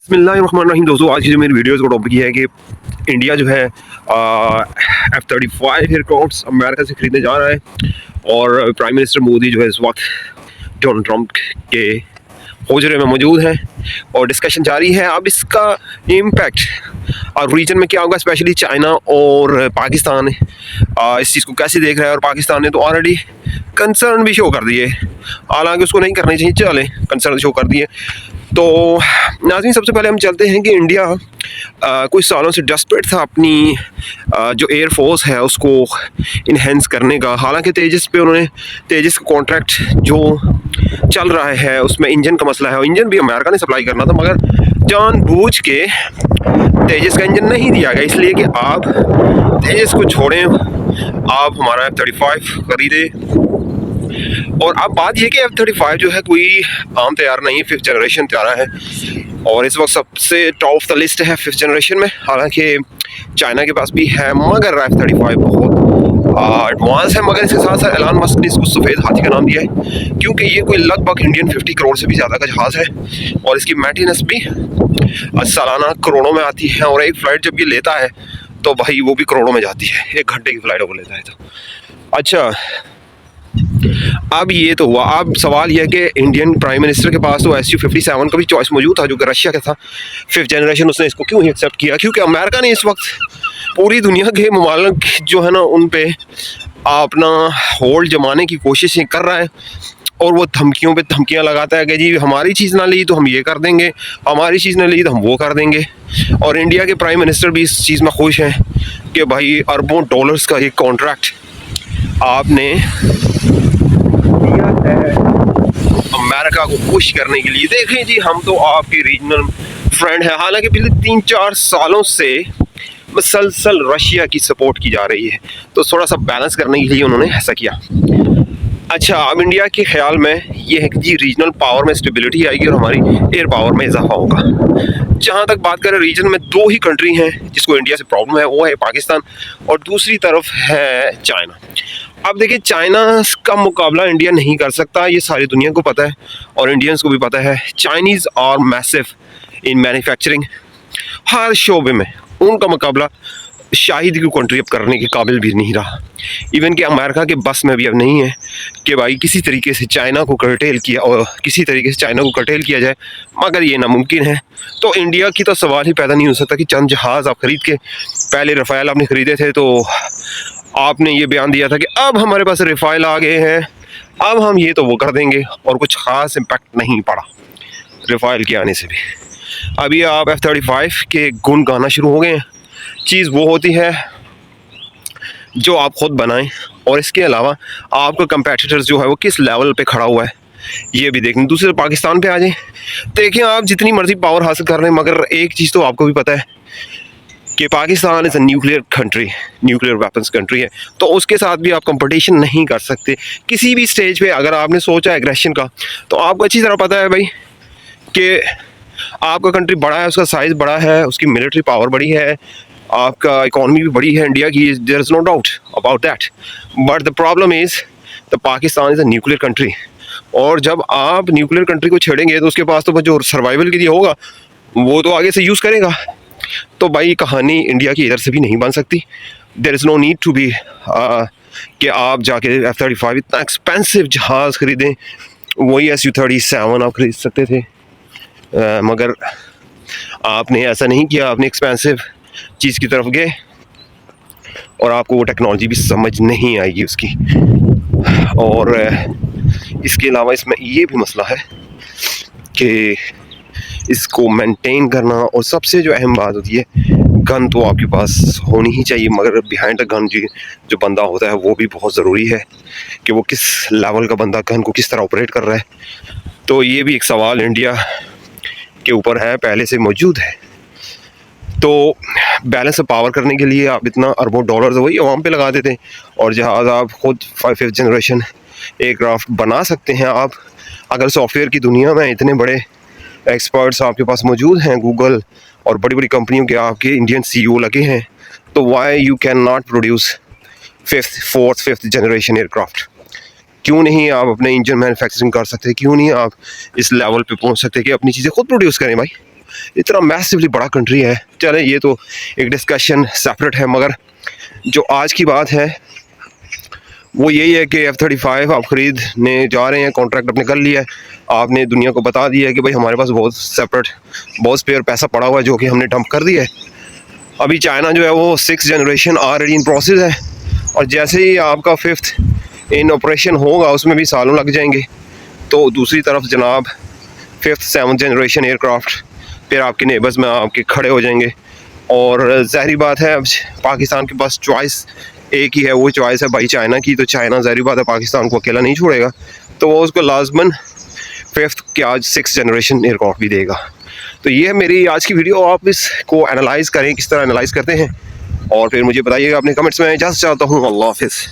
बिस्मिल्लाहिर्रहमानिर्रहीम। दोस्तों, आज की जो मेरी वीडियोज़ का टॉपिक ये है कि इंडिया जो है F-35 एयरक्राफ्ट्स अमेरिका से ख़रीदने जा रहा है और प्राइम मिनिस्टर मोदी जो है इस वक्त डोनाल्ड ट्रंप के हुजरे में मौजूद हैं और डिस्कशन जारी है। अब इसका इम्पैक्ट और रीजन में क्या होगा, स्पेशली चाइना और पाकिस्तान इस चीज़ को कैसे देख रहा है। और पाकिस्तान ने तो ऑलरेडी कंसर्न भी शो कर दिए, हालांकि उसको नहीं करनी चाहिए, चले कंसर्न शो कर दिए। तो नाज़रीन, सबसे पहले हम चलते हैं कि इंडिया कुछ सालों से डेस्परेट था अपनी जो एयर फोर्स है उसको इन्हेंस करने का। हालांकि तेजस पे उन्होंने तेजस का कॉन्ट्रैक्ट जो चल रहा है उसमें इंजन का मसला है और इंजन भी अमेरिका ने सप्लाई करना था, मगर जानबूझ के तेजस का इंजन नहीं दिया गया, इसलिए कि आप तेजस को छोड़ें, आप हमारा F-35 खरीदे। और अब बात यह कि F-35 जो है कोई आम तैयार नहीं है, 5th जनरेशन तैयार है और इस वक्त सबसे टॉप ऑफ द लिस्ट है 5th जनरेशन में। हालांकि चाइना के पास भी है, मगर F-35 बहुत एडवांस है। मगर इसके साथ साथ एलन मस्क ने इसको सफ़ेद हाथी का नाम दिया है, क्योंकि ये कोई लगभग इंडियन 50 करोड़ से भी ज़्यादा का जहाज़ है और इसकी मेंटेनेंस भी सालाना करोड़ों में आती है। और एक फ़्लाइट जब ये लेता है तो भाई वो भी करोड़ों में जाती है, 1 घंटे की फ़्लाइट वो लेता है। तो अच्छा, अब ये तो हुआ। अब सवाल यह है कि इंडियन प्राइम मिनिस्टर के पास तो Su-57 का भी चॉइस मौजूद था, जो कि रशिया का था 5th जनरेशन। उसने इसको क्यों ही एक्सेप्ट किया? क्योंकि अमेरिका ने इस वक्त पूरी दुनिया के ममालिक जो है ना उन पे अपना होल्ड जमाने की कोशिशें कर रहा है और वो धमकियों पे धमकियां लगाता है कि जी हमारी चीज़ ना ली तो हम ये कर देंगे, हमारी चीज़ ना ली तो हम वो कर देंगे। और इंडिया के प्राइम मिनिस्टर भी इस चीज़ में खुश हैं कि भाई अरबों डॉलर्स का एक कॉन्ट्रैक्ट आपने अमेरिका को खुश करने के लिए। देखें जी, हम तो आपके रीजनल फ्रेंड हैं। हालांकि पिछले 3-4 सालों से मसलसल रशिया की सपोर्ट की जा रही है, तो थोड़ा सा बैलेंस करने के लिए उन्होंने ऐसा किया। अच्छा, अब इंडिया के ख्याल में ये है कि जी रीजनल पावर में स्टेबिलिटी आएगी और हमारी एयर पावर में इजाफा होगा। जहाँ तक बात करें, रीजन में 2 ही कंट्री हैं जिसको इंडिया से प्रॉब्लम है, वो है पाकिस्तान और दूसरी तरफ है चाइना। अब देखिए, चाइना का मुकाबला इंडिया नहीं कर सकता, ये सारी दुनिया को पता है और इंडियंस को भी पता है। Chinese are massive in manufacturing, हर शोबे में उनका मुकाबला शायद की कंट्री अब करने के काबिल भी नहीं रहा। इवन कि अमेरिका के बस में भी अब नहीं है कि भाई किसी तरीके से चाइना को कर्टेल किया और किसी तरीके से चाइना को कर्टेल किया जाए, मगर ये नामुमकिन है। तो इंडिया की तो सवाल ही पैदा नहीं हो सकता कि चंद जहाज़ आप खरीद के, पहले रफ़ाएल आपने ख़रीदे थे तो आपने ये बयान दिया था कि अब हमारे पास रफ़ाएल आ गए हैं, अब हम ये तो वो कर देंगे, और कुछ ख़ास इम्पैक्ट नहीं पड़ा रफ़ाएल के आने से भी। अभी आप F-35 के गुण गाना शुरू हो गए हैं। चीज़ वो होती है जो आप ख़ुद बनाएं, और इसके अलावा आपका कंपेटिटर्स जो है वो किस लेवल पे खड़ा हुआ है ये भी देखें। दूसरे पाकिस्तान पे आ जाएं, देखें आप जितनी मर्ज़ी पावर हासिल कर रहे हैं, मगर एक चीज़ तो आपको भी पता है कि Pakistan is a nuclear country, nuclear weapons country है, तो उसके साथ भी आप कंपटीशन नहीं कर सकते किसी भी स्टेज पे। अगर आपने सोचा एग्रेशन का, तो आपको अच्छी तरह पता है भाई कि आपका कंट्री बड़ा है, उसका साइज़ बड़ा है, उसकी मिलिट्री पावर बड़ी है, आपका इकॉनमी भी बड़ी है इंडिया की, there is no doubt about that. But the problem is the Pakistan is a nuclear country, और जब आप न्यूक्लियर कंट्री को छेड़ेंगे तो उसके पास तो जो सर्वाइवल के लिए होगा वो तो आगे से यूज़ करेगा। तो भाई कहानी इंडिया की इधर से भी नहीं बन सकती। There is no need to be कि आप जाके F-35 इतना एक्सपेंसिव जहाज़ ख़रीदें। वही Su-37 आप ख़रीद सकते थे, मगर आपने ऐसा नहीं किया, आपने एक्सपेंसिव चीज़ की तरफ गए और आपको वो टेक्नोलॉजी भी समझ नहीं आएगी उसकी। और इसके अलावा इसमें ये भी मसला है कि इसको मेंटेन करना, और सबसे जो अहम बात होती है, गन तो आपके पास होनी ही चाहिए, मगर बिहाइंड द गन जो बंदा होता है वो भी बहुत ज़रूरी है कि वो किस लेवल का बंदा गन को किस तरह ऑपरेट कर रहा है। तो ये भी एक सवाल इंडिया के ऊपर है, पहले से मौजूद है। तो बैलेंस पावर करने के लिए आप इतना अरबों डॉलर्स वही आवाम पे लगा देते हैं, और जहाज़ आप खुद 5th जनरेशन एयरक्राफ्ट बना सकते हैं। आप अगर सॉफ्टवेयर की दुनिया में इतने बड़े एक्सपर्ट्स आपके पास मौजूद हैं, गूगल और बड़ी बड़ी कंपनियों के आपके इंडियन CEO लगे हैं, तो why you can not produce 5th, 4th, 5th generation aircraft? क्यों नहीं आप अपने इंजन मैन्युफैक्चरिंग कर सकते? क्यों नहीं आप इस लेवल पे पहुंच सकते कि अपनी चीज़ें खुद प्रोड्यूस करें भाई? इतना मैसिवली बड़ा कंट्री है। चलें ये तो एक डिस्कशन सेपरेट है, मगर जो आज की बात है वो यही है कि F-35 आप ख़रीदने जा रहे हैं, कॉन्ट्रैक्ट आपने कर लिया है, आपने दुनिया को बता दिया है कि भाई हमारे पास बहुत स्पेयर पैसा पड़ा हुआ है जो कि हमने डंप कर दिया है। अभी चाइना जो है वो 6th generation already in process है, और जैसे ही आपका 5th इन ऑपरेशन होगा उसमें भी सालों लग जाएंगे। तो दूसरी तरफ जनाब 5th 7th जनरेशन एयरक्राफ्ट फिर आपके नेबर्स में आपके खड़े हो जाएंगे। और ज़ाहिर बात है अब पाकिस्तान के पास चॉइस एक ही है, वो चॉइस है भाई चाइना की। तो चाइना ज़ाहिर बात है पाकिस्तान को अकेला नहीं छोड़ेगा, तो वो उसको लाजमन 5th के आज 6th जनरेशन एयरक्राफ्ट भी देगा। तो ये है मेरी आज की वीडियो। आप इसको एनालाइज़ करें, किस तरह एनालाइज़ करते हैं, और फिर मुझे बताइएगा अपने कमेंट्स में। इजाज़त चाहता हूँ, अल्लाह हाफ़िज़।